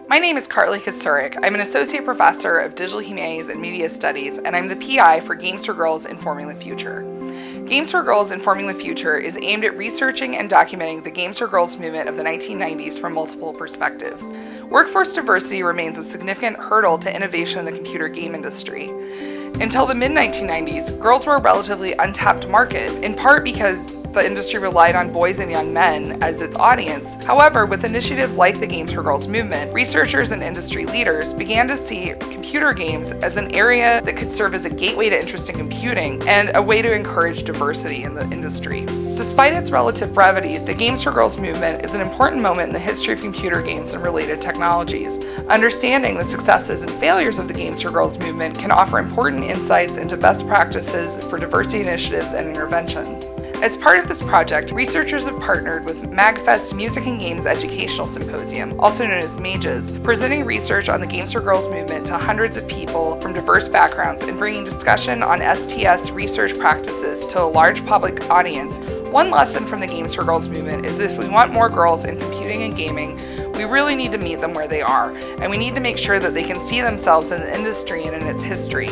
My name is Carly Kasurik. I'm an Associate Professor of Digital Humanities and Media Studies, and I'm the PI for Games for Girls Informing the Future. Games for Girls Informing the Future is aimed at researching and documenting the Games for Girls movement of the 1990s from multiple perspectives. Workforce diversity remains a significant hurdle to innovation in the computer game industry. Until the mid-1990s, girls were a relatively untapped market, in part because the industry relied on boys and young men as its audience. However, with initiatives like the Games for Girls movement, researchers and industry leaders began to see computer games as an area that could serve as a gateway to interest in computing and a way to encourage diversity in the industry. Despite its relative brevity, the Games for Girls movement is an important moment in the history of computer games and related technologies. Understanding the successes and failures of the Games for Girls movement can offer important insights into best practices for diversity initiatives and interventions. As part of this project, researchers have partnered with MagFest's Music and Games Educational Symposium, also known as MAGES, presenting research on the Games for Girls movement to hundreds of people from diverse backgrounds and bringing discussion on STS research practices to a large public audience. One lesson from the Games for Girls movement is that if we want more girls in computing and gaming, we really need to meet them where they are, and we need to make sure that they can see themselves in the industry and in its history.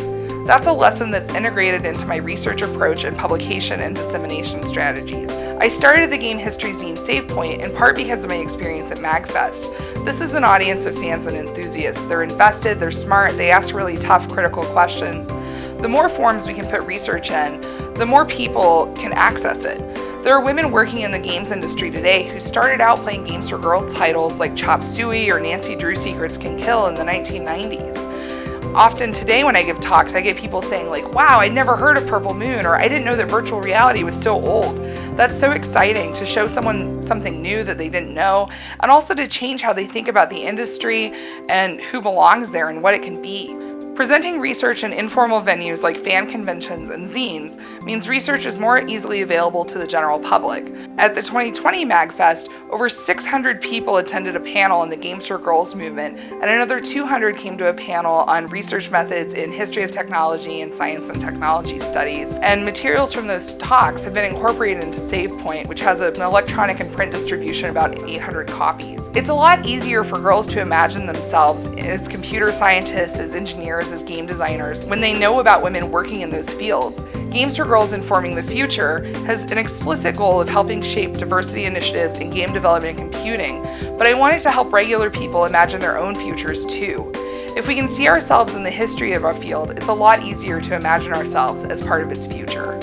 That's a lesson that's integrated into my research approach and publication and dissemination strategies. I started the game history zine SavePoint in part because of my experience at MagFest. This is an audience of fans and enthusiasts. They're invested, they're smart, they ask really tough, critical questions. The more forms we can put research in, the more people can access it. There are women working in the games industry today who started out playing Games for Girls titles like Chop Suey or Nancy Drew Secrets Can Kill in the 1990s. Often today when I give talks, I get people saying like, wow, I never heard of Purple Moon, or I didn't know that virtual reality was so old. That's so exciting to show someone something new that they didn't know, and also to change how they think about the industry and who belongs there and what it can be. Presenting research in informal venues like fan conventions and zines means research is more easily available to the general public. At the 2020 MagFest, over 600 people attended a panel on the Games for Girls movement, and another 200 came to a panel on research methods in history of technology and science and technology studies. And materials from those talks have been incorporated into SavePoint, which has an electronic and print distribution of about 800 copies. It's a lot easier for girls to imagine themselves as computer scientists, as engineers, as game designers, when they know about women working in those fields. Games for Girls Informing the Future has an explicit goal of helping shape diversity initiatives in game development and computing, but I wanted to help regular people imagine their own futures too. If we can see ourselves in the history of our field, it's a lot easier to imagine ourselves as part of its future.